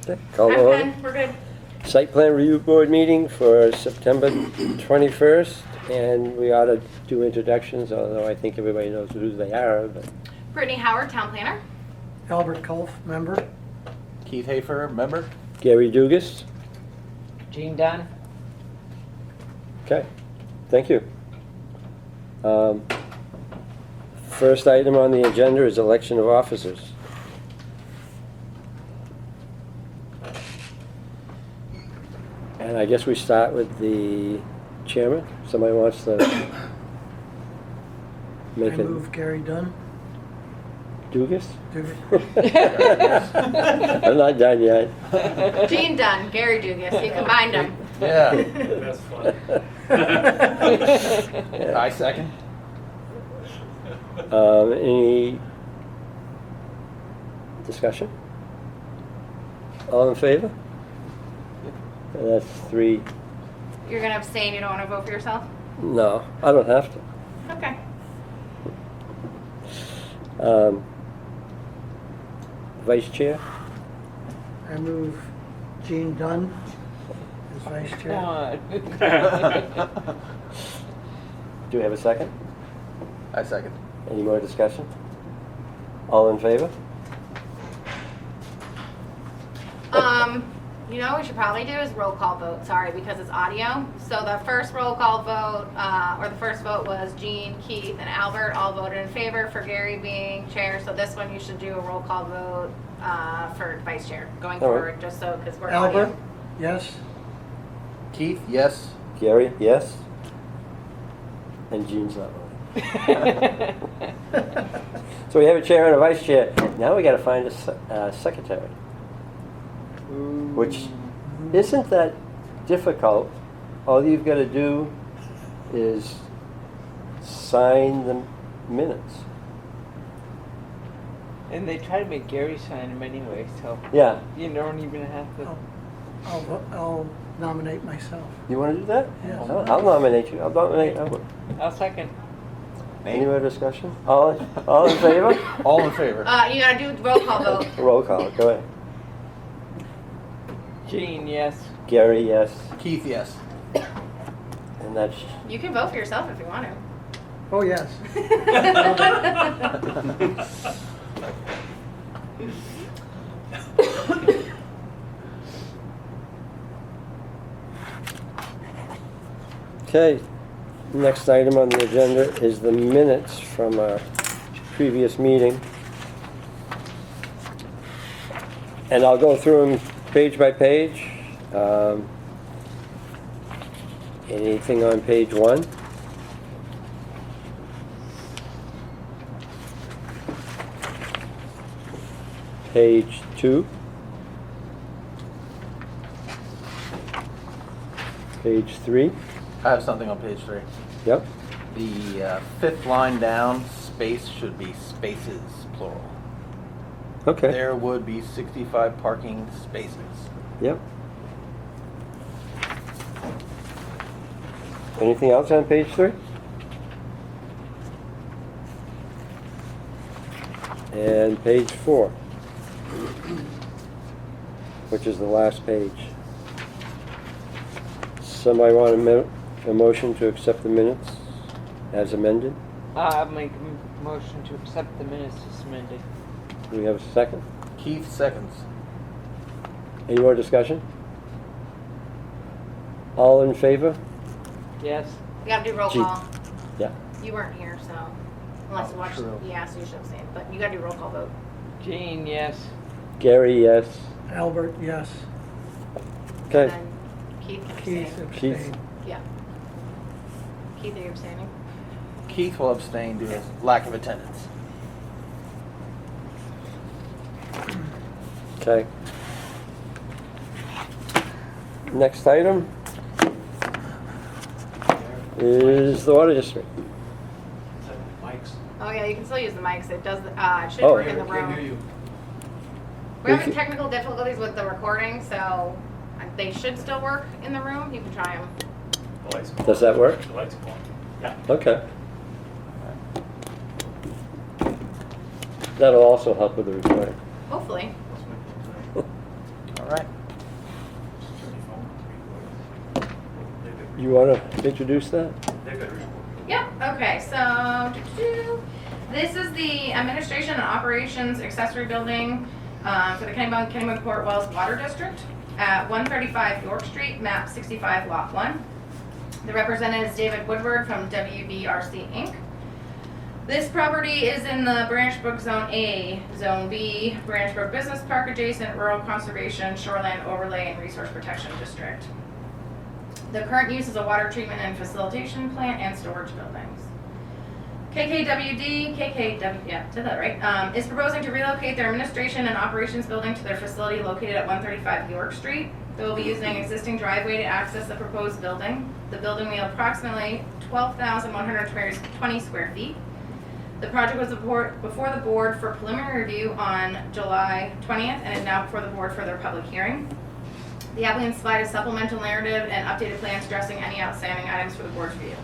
Okay, call to order. We're good. Site plan review board meeting for September 21st, and we ought to do introductions, although I think everybody knows who they are, but Brittany Howard, town planner. Albert Kolf, member. Keith Hafer, member. Gary Dugas. Gene Dunn? Okay, thank you. First item on the agenda is election of officers. And I guess we start with the chairman. Somebody wants to make I it move Gary Dunn. Dugas? Dugas. I'm not done yet. Gene Dunn, Gary Dugas. You combined them. Yeah. That's funny. I second. Any discussion? All in favor? That's 3. You're going to abstain. You don't want to vote for yourself? No, I don't have to. Okay. Vice Chair? I move Gene Dunn as vice chair. Do we have a second? I second. Any more discussion? All in favor? You know what we should probably do is roll call vote, sorry, because it's audio. So the first roll call vote, or the first vote was Gene, Keith, and Albert all voted in favor for Gary being chair. So this one you should do a roll call vote for vice chair going All right. forward, just so, because we're Albert, audio. yes. Keith, yes. Gary, yes? And Gene's not voting. So we have a chair and a vice chair. Now we gotta find a secretary. Which isn't that difficult. All you've got to do is sign the minutes. And they try to make Gary sign them anyway, so Yeah. you don't even have to. I'll nominate myself. You want to do that? Yeah. I'll nominate you. I'll nominate Albert. I'll second. Any more discussion? All in favor? All in favor. You gotta do roll call vote. Roll call. Go ahead. Gene, yes. Gary, yes. Keith, yes. And that's You can vote for yourself if you want to. Oh, yes. okay. Next item on the agenda is the minutes from our previous meeting. And I'll go through them page by page. Anything on page 1? Page 2? Page 3? I have something on page 3. Yep. The fifth line down, space should be spaces, plural. Okay. There would be 65 parking spaces. Yep. Anything else on page 3? And page 4, which is the last page. Somebody want a motion to accept the minutes as amended? I'll make a motion to accept the minutes as amended. Do we have a second? Keith seconds. Any more discussion? All in favor? Yes. You gotta do roll Gee. call. Yeah. You weren't here, so unless you watched, true. yeah, so you should abstain. But you gotta do roll call vote. Gene, yes. Gary, yes. Albert, yes. Okay. And then Keith can Keith, abstain. abstain. Yeah. Keith, are you abstaining? Keith will abstain due to lack of attendance. Okay. Next item is the water district. Mike's. Oh yeah, you can still use the mics. It does. It should Oh. work in the Can't hear room. you. We're having technical difficulties with the recording, so they should still work in the room. You can try them. The lights go Does on. that work? The lights go on. Yeah. Okay. That'll also help with the recording. Hopefully. All All right. You want to introduce that? They've got a report. Yep, okay, so this is the administration and operations accessory building for the Kennebunk-Port Wells Water District at 135 York Street, map 65, lot 1. The representative is David Woodward from WBRC Inc. This property is in the Branch Brook Zone A, Zone B, Branch Brook Business Park adjacent Rural Conservation, Shoreland Overlay, and Resource Protection District. The current use is a water treatment and facilitation plant and storage buildings. KKWD, did that right, is proposing to relocate their administration and operations building to their facility located at 135 York Street. They will be using existing driveway to access the proposed building. The building will be approximately 12,120 square feet. The project was before the board for preliminary review on July 20th and is now before the board for their public hearing. The applicant provided supplemental narrative and updated plans addressing any outstanding items for the board's review.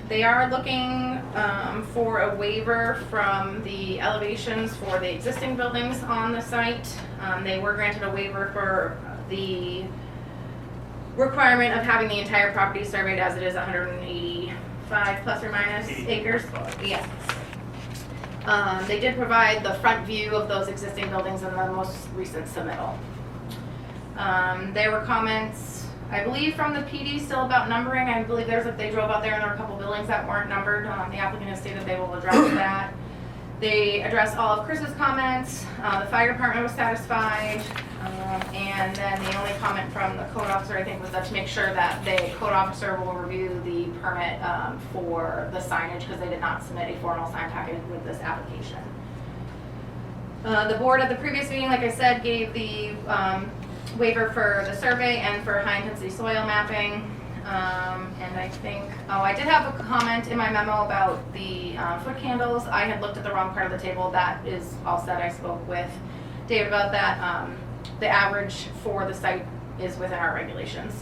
They are looking for a waiver from the elevations for the existing buildings on the site. They were granted a waiver for the requirement of having the entire property surveyed as it is 185 plus or minus acres. Yes. They did provide the front view of those existing buildings in the most recent submittal. There were comments, I believe, from the PD still about numbering. I believe they drove out there and there were a couple buildings that weren't numbered. The applicant has stated they will address that. They addressed all of Chris's comments. The fire department was satisfied. And then the only comment from the code officer, I think, was that to make sure that the code officer will review the permit for the signage because they did not submit a formal sign package with this application. The board at the previous meeting, like I said, gave the waiver for the survey and for high intensity soil mapping. And I think, I did have a comment in my memo about the foot candles. I had looked at the wrong part of the table. That is all set. I spoke with David about that. The average for the site is within our regulations.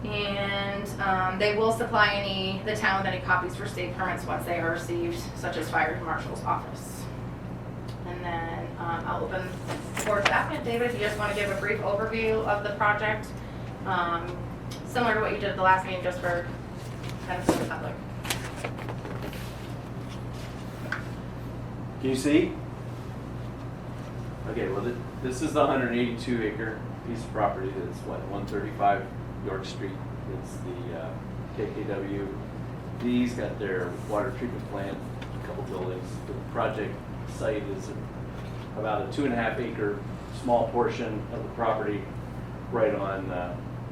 And they will supply the town with any copies for state permits once they are received, such as fire marshal's office. And then I'll open the board back at David, if you just want to give a brief overview of the project, similar to what you did at the last meeting, just for kind of the public. Can you see? Okay, well, this is the 182 acre piece of property that's 135 York Street. It's the KKW. These got their water treatment plant, a couple buildings. The project site is about a 2.5 acre small portion of the property right on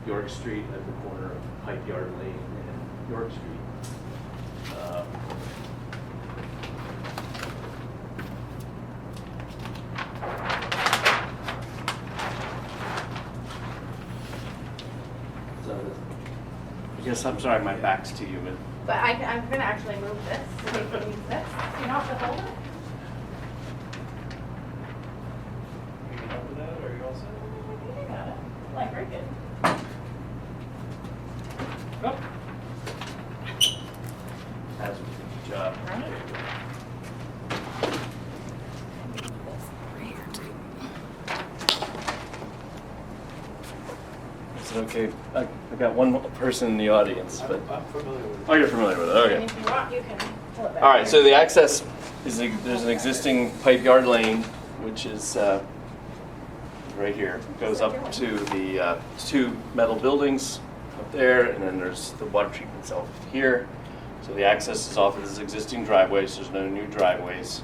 York Street at the corner of Pipe Yard Lane and York Street. I guess I'm sorry, my back's to you, But I'm going to actually move this, so we can use this. You don't have to hold it? You can help with that, or are you all set? I think I got it. Like, very good. Oh. That's a good job. Is it okay? I got one more person in the audience, but I'm familiar with it. oh, you're familiar with it. And Okay. if you want, you can pull it back. All right. So the access is there's an existing pipe yard lane, which is right here. It goes up to the two metal buildings up there, and then there's the water treatment itself here. So the access is off of this existing driveways. There's no new driveways.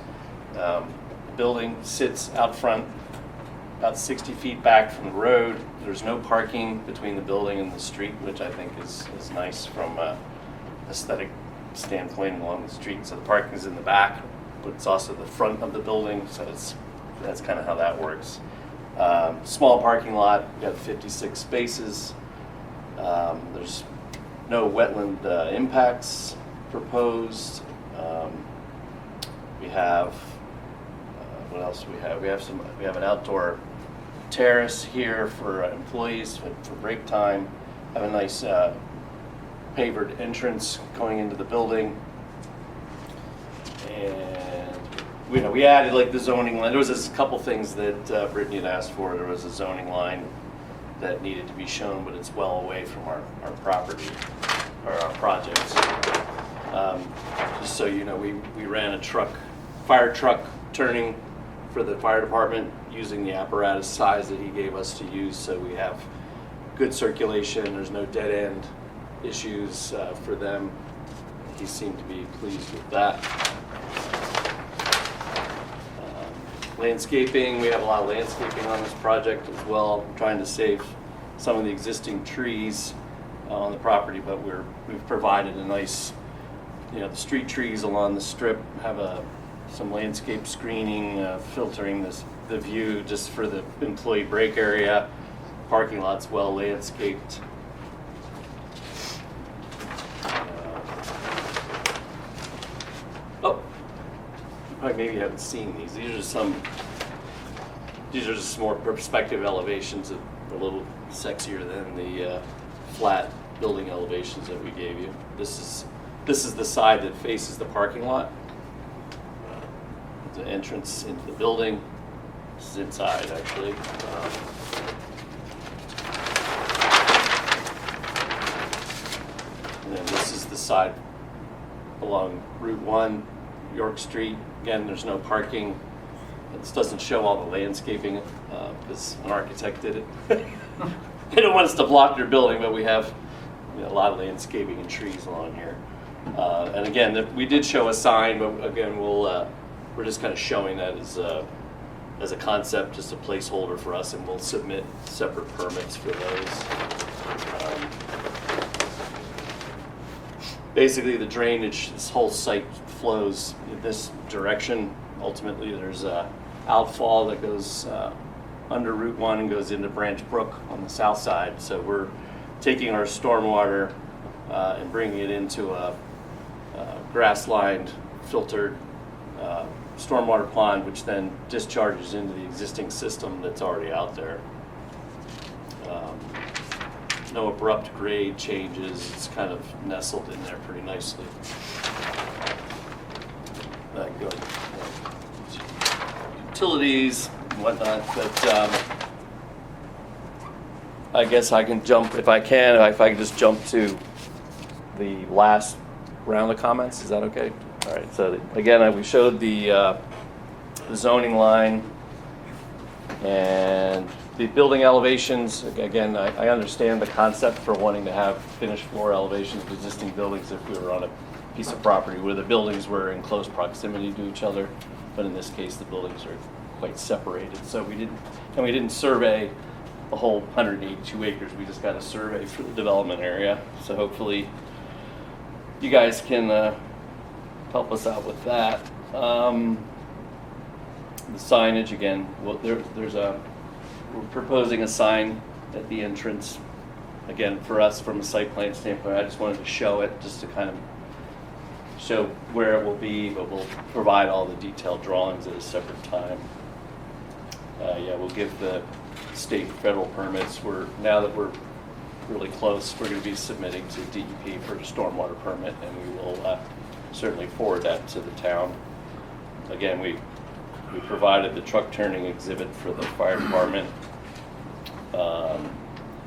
The building sits out front, about 60 feet back from the road. There's no parking between the building and the street, which I think is nice from an aesthetic standpoint along the street. So the parking is in the back, but it's also the front of the building, so that's kind of how that works. Small parking lot, we got 56 spaces. There's no wetland impacts proposed. We have what else do we have? We have an outdoor terrace here for employees for break time. Have a nice pavered entrance going into the building, and we added like the zoning line. There was a couple things that Brittany had asked for. There was a zoning line that needed to be shown, but it's well away from our property or our projects. Just so you know, we ran a fire truck turning for the fire department using the apparatus size that he gave us to use, so we have good circulation. There's no dead end issues for them. He seemed to be pleased with that. Landscaping, we have a lot of landscaping on this project as well. I'm trying to save some of the existing trees on the property, but we've provided a nice, the street trees along the strip have some landscape screening, filtering the view just for the employee break area. Parking lot's well landscaped. Maybe you haven't seen these. These are just more perspective elevations that are a little sexier than the flat building elevations that we gave you. This is the side that faces the parking lot. The entrance into the building. This is inside, actually. And then this is the side along Route 1, York Street. Again, there's no parking. This doesn't show all the landscaping because an architect did it. They don't want us to block their building, but we have a lot of landscaping and trees along here. And again, we did show a sign, but again, we're just kind of showing that as a concept, just a placeholder for us, and we'll submit separate permits for those. Basically, the drainage, this whole site flows in this direction. Ultimately, there's a outfall that goes under Route 1 and goes into Branch Brook on the south side. So we're taking our stormwater and bringing it into a grass-lined, filtered stormwater pond, which then discharges into the existing system that's already out there. No abrupt grade changes. It's kind of nestled in there pretty nicely. Good. Utilities and whatnot, but I guess I can jump, if I can just jump to the last round of comments. Is that okay? All right. So again, we showed the zoning line and the building elevations. Again, I understand the concept for wanting to have finished floor elevations of existing buildings if we were on a piece of property where the buildings were in close proximity to each other. But in this case, the buildings are quite separated. So we didn't survey the whole 182 acres. We just got a survey for the development area. So hopefully you guys can help us out with that. The signage, again, well, we're proposing a sign at the entrance. Again, for us, from a site plan standpoint, I just wanted to show it, just to kind of show where it will be, but we'll provide all the detailed drawings at a separate time. We'll give the state and federal permits. Now that we're really close, we're going to be submitting to DEP for a stormwater permit, and we will certainly forward that to the town. Again, we provided the truck turning exhibit for the fire department.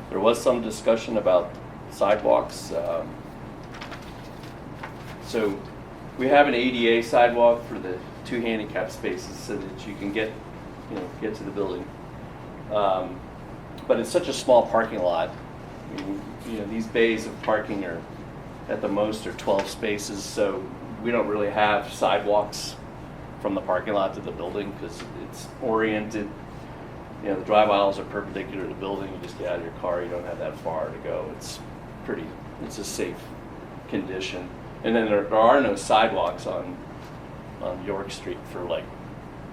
There was some discussion about sidewalks. So we have an ADA sidewalk for the 2 handicap spaces so that you can get to the building. But it's such a small parking lot. I mean, these bays of parking are at the most 12 spaces, so we don't really have sidewalks from the parking lot to the building because it's oriented. The drive aisles are perpendicular to the building. You just get out of your car. You don't have that far to go. It's a safe condition. And then there are no sidewalks on York Street for like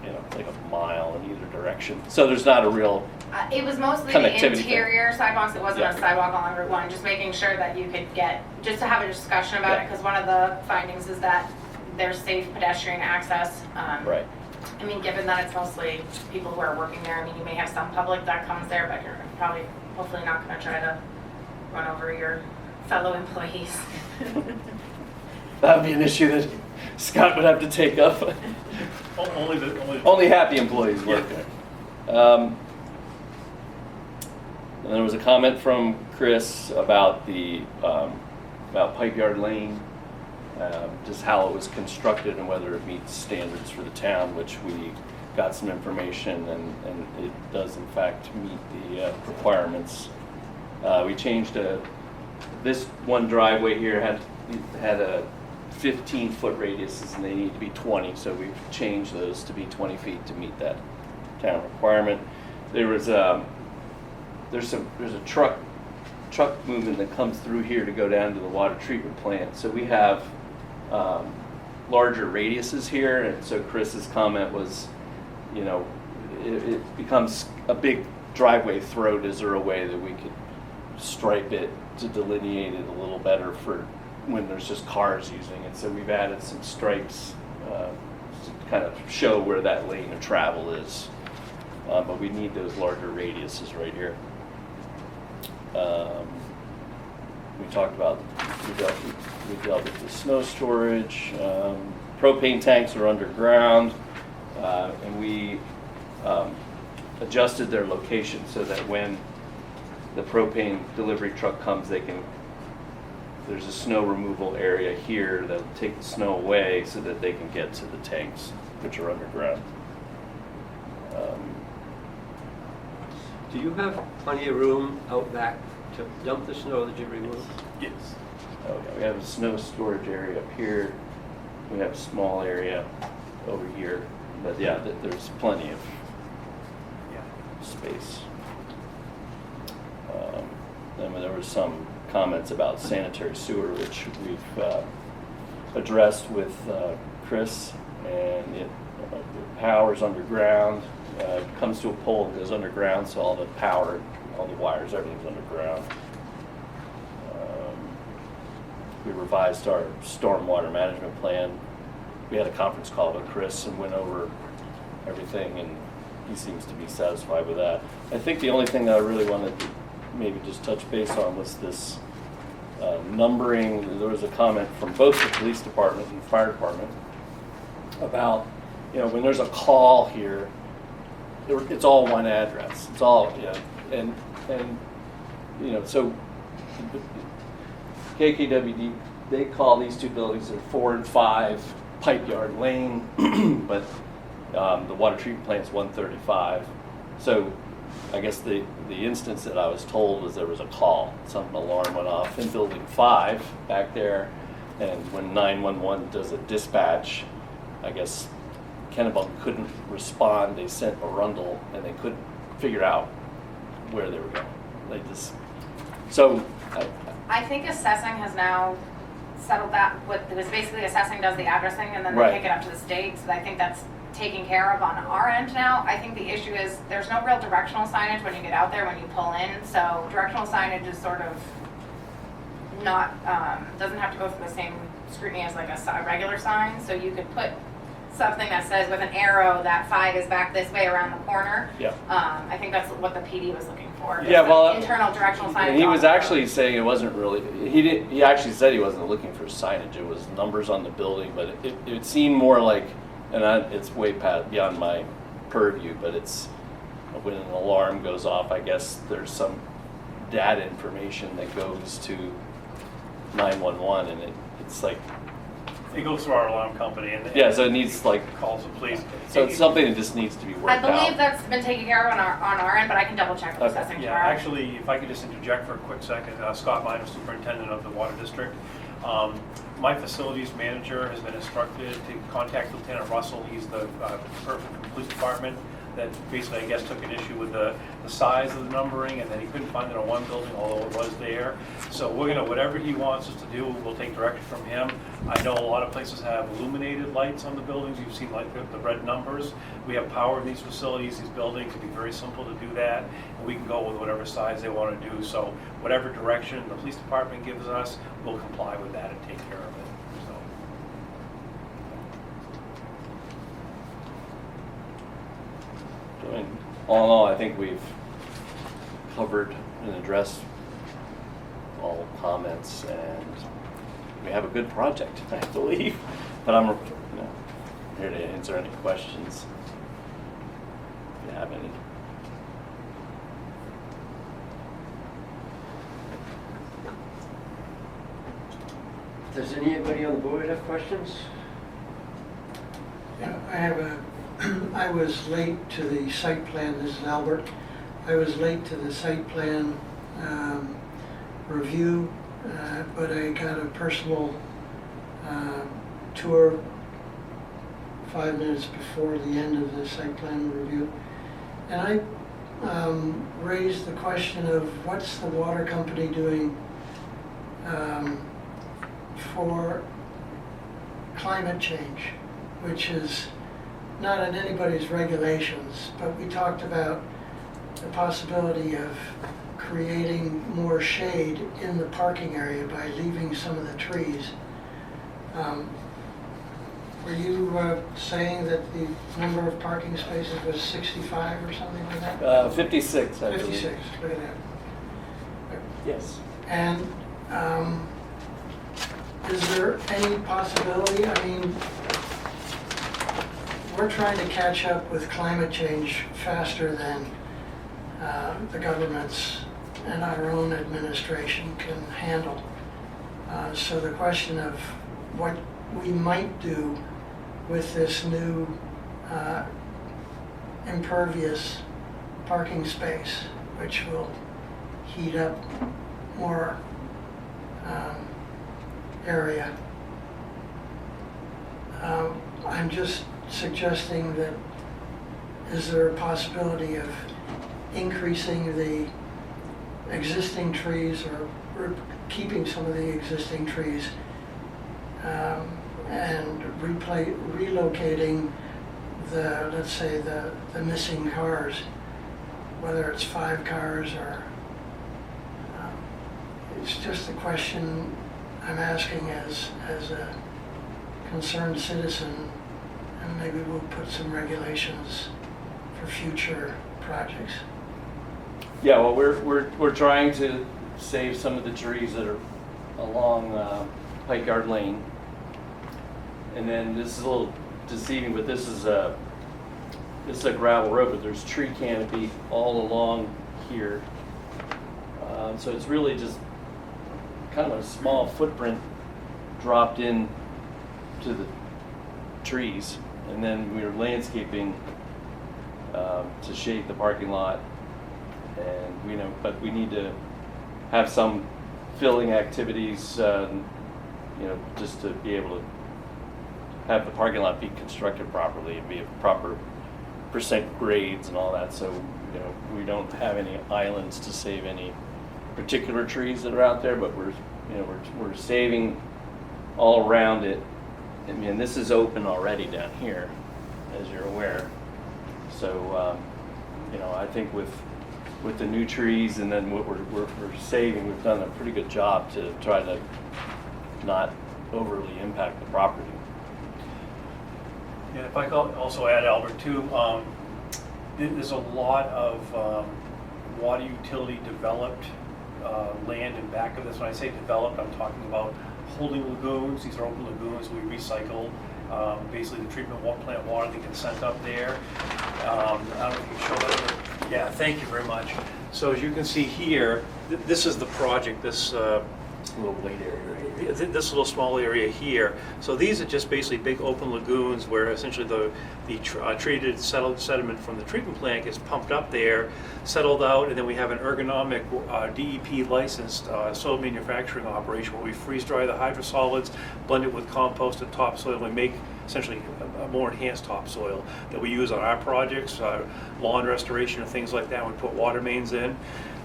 a mile in either direction. So there's not a real It was mostly connectivity the thing. interior sidewalks. It wasn't Yeah. a sidewalk along Route 1. Just making sure that you could just to have a discussion about Yeah. it, because one of the findings is that there's safe pedestrian access. Right. I mean, given that it's mostly people who are working there, I mean, you may have some public that comes there, but you're hopefully not going to try to run over your fellow employees. That would be an issue that Scott would have to take up. Only happy employees work there. And there was a comment from Chris about the about Pipe Yard Lane, just how it was constructed and whether it meets standards for the town, which we got some information, and it does in fact meet the requirements. We changed this one driveway here had a 15-foot radiuses, and they need to be 20, so we've changed those to be 20 feet to meet that town requirement. There was there's a truck movement that comes through here to go down to the water treatment plant, so we have larger radiuses here, and so Chris's comment was, you know, it becomes a big driveway throat. Is there a way that we could stripe it to delineate it a little better for when there's just cars using it? So we've added some stripes to kind of show where that lane of travel is, but we need those larger radiuses right here. We talked about, we dealt with the snow storage. Propane tanks are underground, and we adjusted their location so that when the propane delivery truck comes, there's a snow removal area here that'll take the snow away so that they can get to the tanks, which are underground. Do you have plenty of room out back to dump the snow that you removed? Yes. Okay, we have a snow storage area up here. We have a small area over here, but yeah, there's plenty of space. And there was some comments about sanitary sewer, which we've addressed with Chris, and the power's underground. It comes to a pole and goes underground, so all the power, all the wires, everything's underground. We revised our stormwater management plan. We had a conference call with Chris and went over everything, and he seems to be satisfied with that. I think the only thing that I really wanted to maybe just touch base on was this numbering. There was a comment from both the police department and the fire department about, you know, when there's a call here, it's all one address. It's all, you know, and you know, so KKWD, they call these two buildings, they're 4 and 5 Pipe Yard Lane, but the water treatment plant's 135. So I guess the instance that I was told was there was a call, some alarm went off in building 5 back there, and when 911 does a dispatch, I guess Kennebunk couldn't respond. They sent Arundel, and they couldn't figure out where they were going. They just, so I think assessing has now settled that. It was basically assessing does the addressing, and then they Right. take it up to the state. So I think that's taken care of on our end now. I think the issue is there's no real directional signage when you get out there when you pull in. So directional signage is sort of not, doesn't have to go through the same scrutiny as like a regular sign. So you could put something that says with an arrow that 5 is back this way around the corner. Yeah. I think that's what the PD was looking for. is Yeah, the well, internal directional signage. and he on was the road. actually saying it wasn't really, he actually said he wasn't looking for signage. It was numbers on the building, but it seemed more like, and it's way beyond my purview, but it's when an alarm goes off, I guess there's some data information that goes to 911, and it's like, It goes through our alarm company and. yeah, so it needs like, Calls the police. so it's something that just needs to be I worked believe out. that's been taken care of on our end, but I can double check with Okay. assessing Yeah, tomorrow. actually, if I could just interject for a quick second, Scott Minor, Superintendent of the Water District. My facilities manager has been instructed to contact Lieutenant Russell. He's the person from the police department that basically, I guess, took an issue with the size of the numbering, and then he couldn't find it on one building, although it was there. So we're gonna, whatever he wants us to do, we'll take direction from him. I know a lot of places have illuminated lights on the buildings. You've seen like the red numbers. We have power in these facilities, these buildings. It'd be very simple to do that, and we can go with whatever size they want to do. So whatever direction the police department gives us, we'll comply with that and take care of it. So. I mean, all in all, I think we've covered and addressed all comments, and we have a good project, I believe. But I'm, here to answer any questions, if you have any. Does anybody on the board have questions? Yeah, I was late to the site plan, this is Albert. I was late to the site plan review, but I got a personal tour 5 minutes before the end of the site plan review. And I raised the question of what's the water company doing for climate change, which is not in anybody's regulations, but we talked about the possibility of creating more shade in the parking area by leaving some of the trees. Were you saying that the number of parking spaces was 65 or something like that? 56, I believe. 56, look at that. Yes. And is there any possibility, I mean, we're trying to catch up with climate change faster than the governments and our own administration can handle. So the question of what we might do with this new impervious parking space, which will heat up more area. I'm just suggesting that, is there a possibility of increasing the existing trees or keeping some of the existing trees and relocating the, let's say, the missing cars, whether it's 5 cars or, it's just a question I'm asking as a concerned citizen, and maybe we'll put some regulations for future projects. Yeah, well, we're trying to save some of the trees that are along Pike Yard Lane. And then this is a little deceiving, but this is a gravel road, but there's tree canopy all along here. So it's really just kind of a small footprint dropped in to the trees. And then we're landscaping to shade the parking lot. And but we need to have some filling activities, just to be able to have the parking lot be constructed properly and be a proper percent grades and all that. So, we don't have any islands to save any particular trees that are out there, but we're saving all around it. I mean, this is open already down here, as you're aware. So, I think with the new trees and then what we're saving, we've done a pretty good job to try to not overly impact the property. Yeah, if I could also add, Albert, too, there's a lot of water utility developed land in back of this. When I say developed, I'm talking about holding lagoons. These are open lagoons we recycle. Basically the treatment plant water that gets sent up there. I don't know if you can show that. Yeah, thank you very much. So as you can see here, this is the project, this little white area, this little small area here. So these are just basically big open lagoons where essentially the treated sediment from the treatment plant gets pumped up there, settled out, and then we have an ergonomic DEP licensed soil manufacturing operation where we freeze dry the hydrosolids, blend it with compost and topsoil, and we make essentially a more enhanced topsoil that we use on our projects, lawn restoration and things like that. We put water mains in.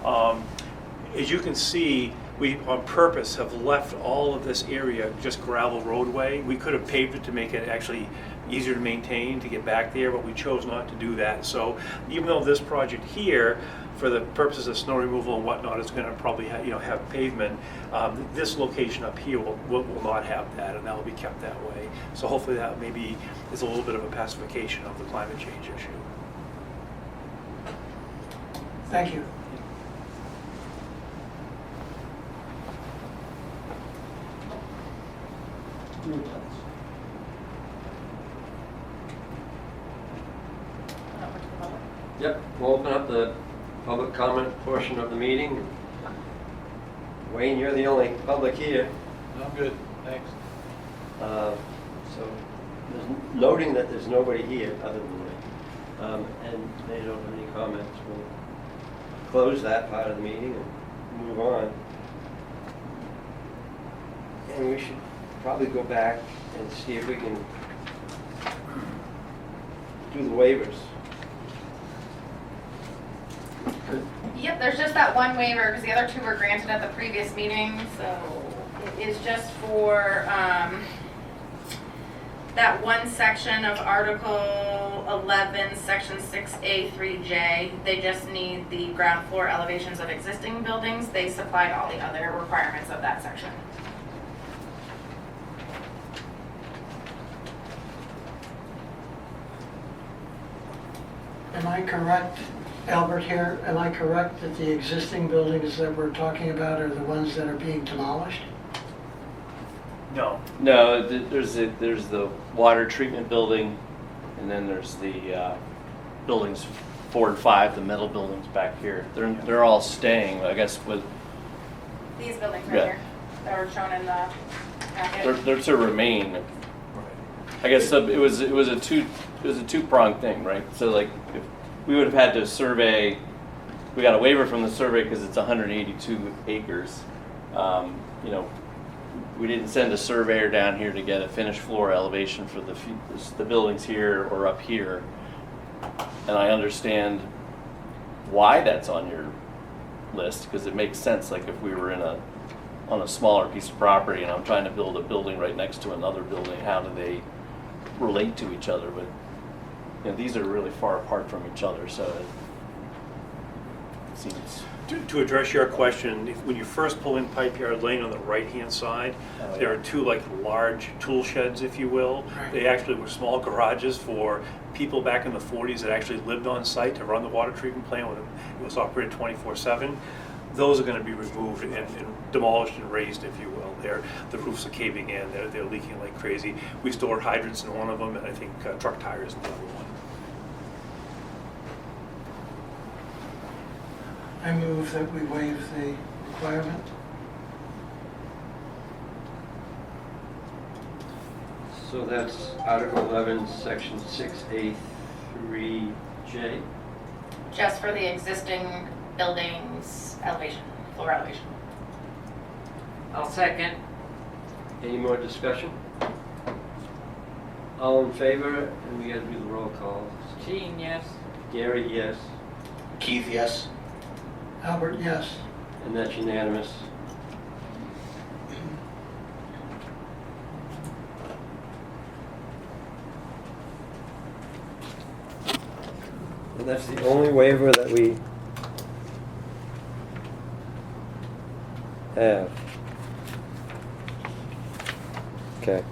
As you can see, we on purpose have left all of this area just gravel roadway. We could have paved it to make it actually easier to maintain to get back there, but we chose not to do that. So even though this project here, for the purposes of snow removal and whatnot, is going to probably have pavement, this location up here will not have that, and that will be kept that way. So hopefully that maybe is a little bit of a pacification of the climate change issue. Thank you. Yep, we'll open up the public comment portion of the meeting. Wayne, you're the only public here. I'm good, thanks. So, noting that there's nobody here other than me, and they don't have any comments, we'll close that part of the meeting and move on. And we should probably go back and see if we can do the waivers. Yep, there's just that one waiver, because the other two were granted at the previous meeting, so it is just for, that one section of Article 11, Section 6A 3J. They just need the ground floor elevations of existing buildings. They supplied all the other requirements of that section. Am I correct, Albert here, am I correct that the existing buildings that we're talking about are the ones that are being demolished? No. No, there's the water treatment building, and then there's the buildings 4 and 5, the metal buildings back here. They're all staying, I guess, with, These buildings right Yeah. here, that were shown in the packet. they're to remain. I guess it was a two-pronged thing, right? So like, if we would have had to survey, we got a waiver from the survey because it's 182 acres. You know, we didn't send a surveyor down here to get a finished floor elevation for the buildings here or up here. And I understand why that's on your list, because it makes sense. Like if we were on a smaller piece of property and I'm trying to build a building right next to another building, how do they relate to each other? But you know, these are really far apart from each other, so it seems. To address your question, when you first pull in Pipe Yard Lane on the right-hand side, Oh, there yeah. are two like large tool sheds, if you will. Right. They actually were small garages for people back in the 40s that actually lived on site to run the water treatment plant when it was operated 24/7. Those are going to be removed and demolished and raised, if you will. The roofs are caving in, they're leaking like crazy. We store hydrants in one of them, and I think truck tires in the other one. I move that we waive the requirement. So that's Article 11, Section 6A 3J. Just for the existing buildings elevation, floor elevation. I'll second. Any more discussion? All in favor? And we gotta do the roll call. Jean, yes. Gary, yes. Keith, yes. Albert, yes. And that's unanimous. And that's the only waiver that we have. Okay.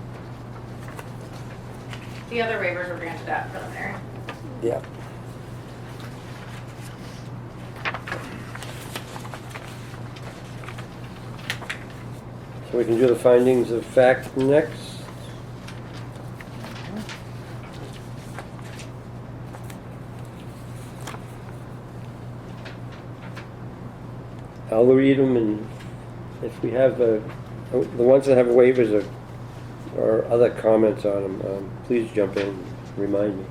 The other waivers were granted at preliminary. Yeah. So we can do the findings of fact next. I'll read them, and if we have the ones that have waivers or other comments on them, please jump in and remind me.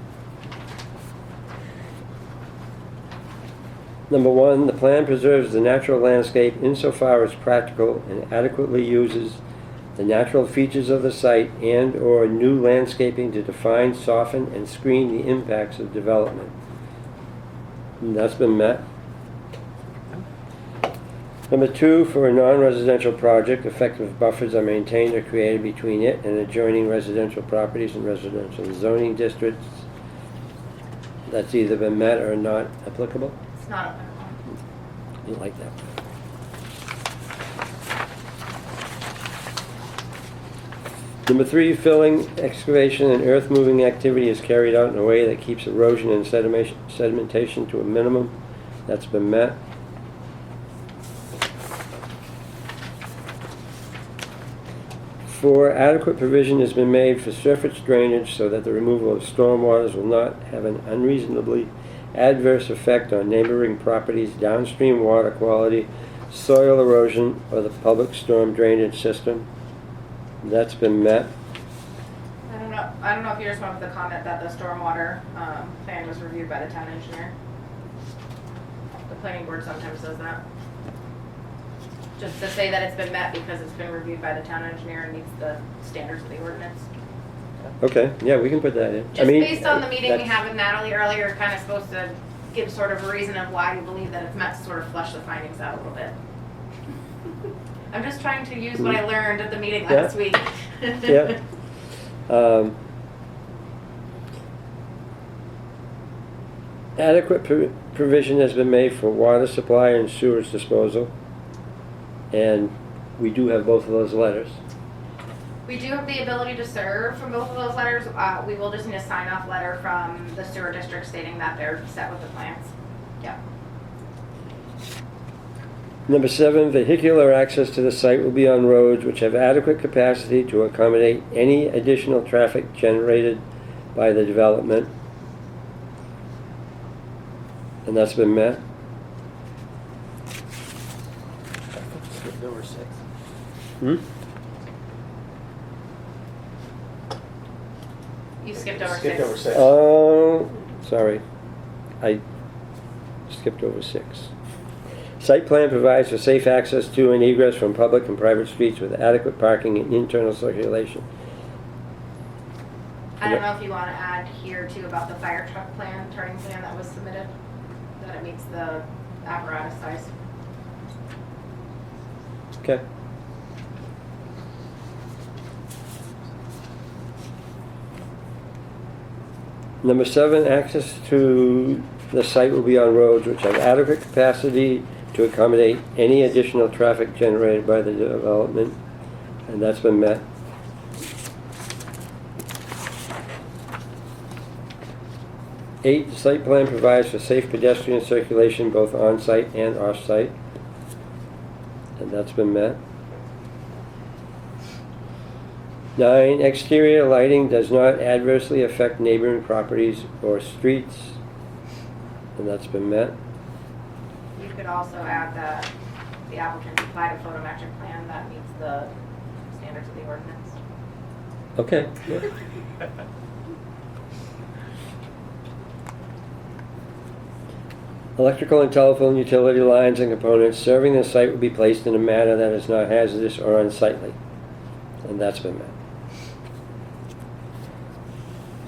Number 1, the plan preserves the natural landscape insofar as practical and adequately uses the natural features of the site and/or new landscaping to define, soften, and screen the impacts of development. And that's been met. Number 2, for a non-residential project, effective buffers are maintained or created between it and adjoining residential properties and residential zoning districts. That's either been met or not applicable. It's not applicable. You like that? Number 3, filling, excavation, and earth moving activity is carried out in a way that keeps erosion and sedimentation to a minimum. That's been met. 4, adequate provision has been made for surface drainage so that the removal of stormwaters will not have an unreasonably adverse effect on neighboring properties, downstream water quality, soil erosion, or the public storm drainage system. That's been met. I don't know if you just went with the comment that the stormwater plan was reviewed by the town engineer. The planning board sometimes does that. Just to say that it's been met because it's been reviewed by the town engineer and meets the standards of the ordinance. Okay, yeah, we can put that in. Just based on the meeting we that's- had with Natalie earlier, kind of supposed to give sort of a reason of why we believe that it's met to sort of flesh the findings out a little bit. I'm just trying to use what I learned at the meeting Yeah. last week. Yeah. Adequate provision has been made for water supply and sewage disposal. And we do have both of those letters. We do have the ability to serve from both of those letters. We will just need a sign-off letter from the sewer district stating that they're set with the plans. Yeah. Number 7, vehicular access to the site will be on roads which have adequate capacity to accommodate any additional traffic generated by the development. And that's been met. Skipped over 6. Hmm? You skipped over Skipped 6. over 6. Oh, sorry. I skipped over 6. Site plan provides for safe access to and egress from public and private streets with adequate parking and internal circulation. I don't know if you want to add here too about the fire truck plan, turning plan that was submitted, that it meets the apparatus size. Okay. Number 7, access to the site will be on roads which have adequate capacity to accommodate any additional traffic generated by the development, and that's been met. Eight, the site plan provides for safe pedestrian circulation both on-site and off-site, and that's been met. 9, exterior lighting does not adversely affect neighboring properties or streets, and that's been met. You could also add that the applicant supplied a photometric plan that meets the standards of the ordinance. Okay. Electrical and telephone utility lines and components serving the site will be placed in a manner that is not hazardous or unsightly, and that's been met.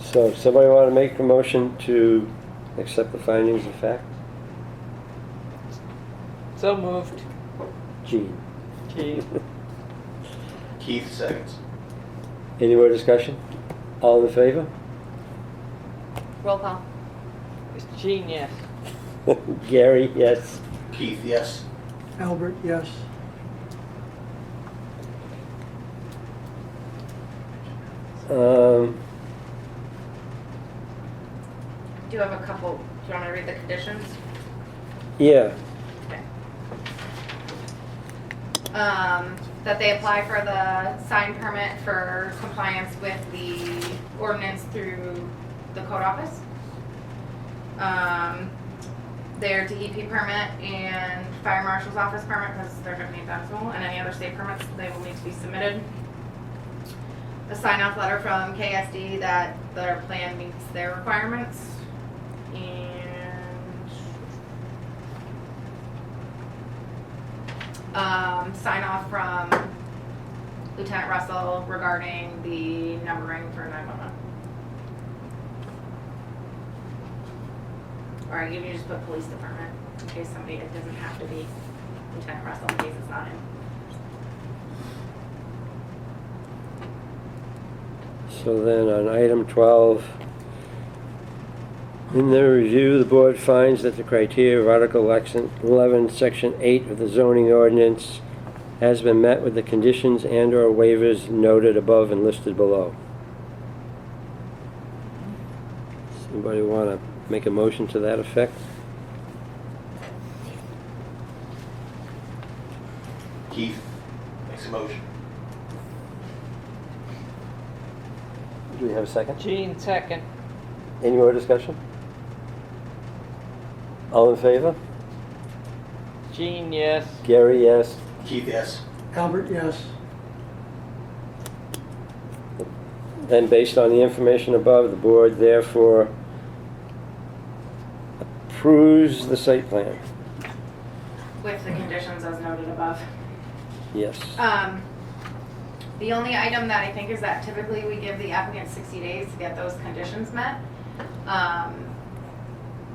So, somebody want to make a motion to accept the findings of fact? So moved. Gene. Keith. Keith seconds. Any more discussion? All in favor? Roll call. Gene, yes. Gary, yes. Keith, yes. Albert, yes. Do you have a couple, do you want me to read the conditions? Yeah. Okay. That they apply for the sign permit for compliance with the ordinance through the code office. Their DEP permit and fire marshal's office permit, because they're gonna need that as well, and any other state permits, they will need to be submitted. A sign-off letter from KSD that their plan meets their requirements. And sign off from Lieutenant Russell regarding the numbering for 911. Or you can just put police department in case somebody, it doesn't have to be Lieutenant Russell in case it's not him. So then on item 12, in the review, the board finds that the criteria of Article 11, Section 8 of the zoning ordinance has been met with the conditions and/or waivers noted above and listed below. Does anybody want to make a motion to that effect? Keith makes a motion. Do we have a second? Gene, second. Any more discussion? All in favor? Gene, yes. Gary, yes. Keith, yes. Albert, yes. Then, based on the information above, the board therefore approves the site plan. With the conditions as noted above. Yes. The only item that I think is that typically we give the applicant 60 days to get those conditions met.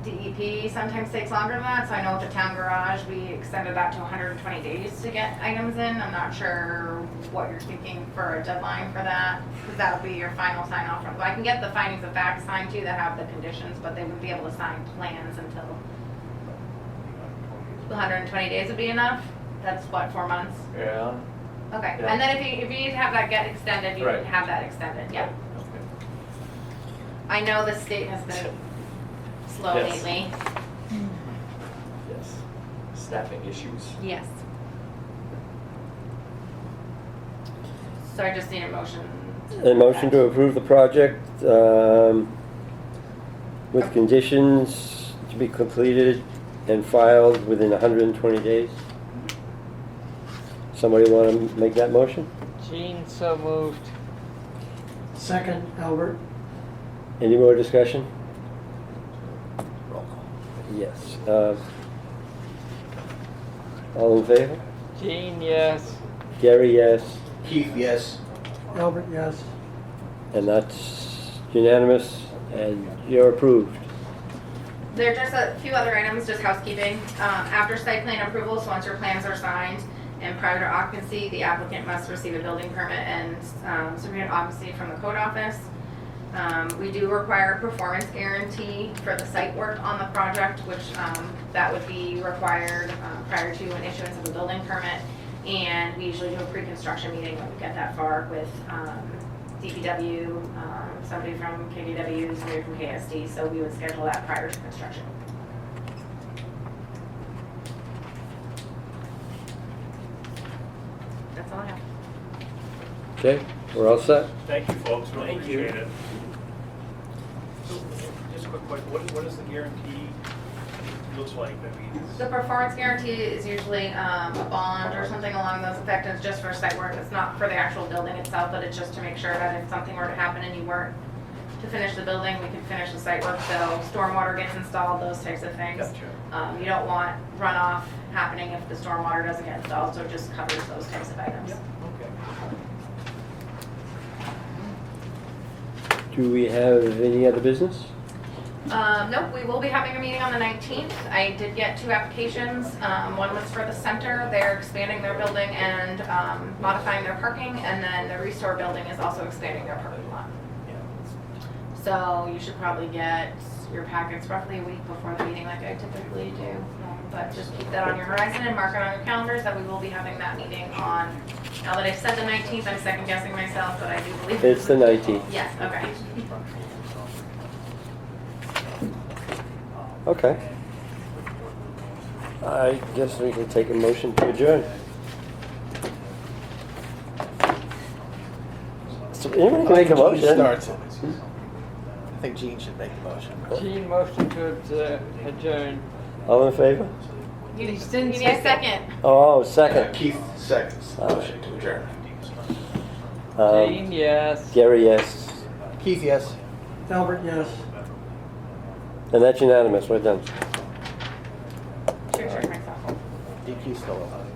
DEP sometimes takes longer than that, so I know with the town garage, we extended that to 120 days to get items in. I'm not sure what you're thinking for a deadline for that, because that'll be your final sign off. I can get the findings of fact signed too that have the conditions, but they wouldn't be able to sign plans until 120 days would be enough. That's what, 4 months? Yeah. Okay, Yeah. and then if you need to have that get extended, you Right. can have that extended, yeah. Okay. I know the state has been slow Yes. lately. Yes. Staffing issues. Yes. So I just need a motion. A motion to approve the project with conditions to be completed and filed within 120 days. Somebody want to make that motion? Gene, so moved. Second, Albert. Any more discussion? Roll call. Yes. All in favor? Gene, yes. Gary, yes. Keith, yes. Albert, yes. And that's unanimous, and you're approved. There are just a few other items, just housekeeping. After site plan approval, so once your plans are signed and prior to occupancy, the applicant must receive a building permit and certificate of occupancy from the code office. We do require a performance guarantee for the site work on the project, which that would be required prior to an issuance of a building permit. And we usually do a pre-construction meeting when we get that far with DPW, somebody from KDW, somebody from KSD, so we would schedule that prior to construction. That's all I have. Okay, we're all set? Thank you, folks, really Thank you. appreciate it. So, just a quick question, what is the guarantee looks like? I mean, The performance guarantee is usually a bond or something along those effects. It's just for site work. It's not for the actual building itself, but it's just to make sure that if something were to happen and you weren't to finish the building, we could finish the site work. So stormwater gets installed, those types of things. Gotcha. You don't want runoff happening if the stormwater doesn't get installed, so it just covers those types of items. Okay. Do we have any other business? Nope, we will be having a meeting on the 19th. I did get 2 applications. One was for the center. They're expanding their building and modifying their parking, and then the Restore building is also expanding their parking lot. So you should probably get your packets roughly a week before the meeting like I typically do. But just keep that on your horizon and mark it on your calendars that we will be having that meeting on, now that I've said the 19th, I'm second guessing myself, but I do believe. It's the 19th. Yes, okay. Okay. I guess we can take a motion to adjourn. So anyone can make a motion. Starts it. I think Gene should make the motion. Gene, motion to adjourn. All in favor? You need a second. Oh, second. Keith seconds the motion to adjourn. Gene, yes. Gary, yes. Keith, yes. Albert, yes. And that's unanimous, we're done. Sure, myself. DQ's still alive.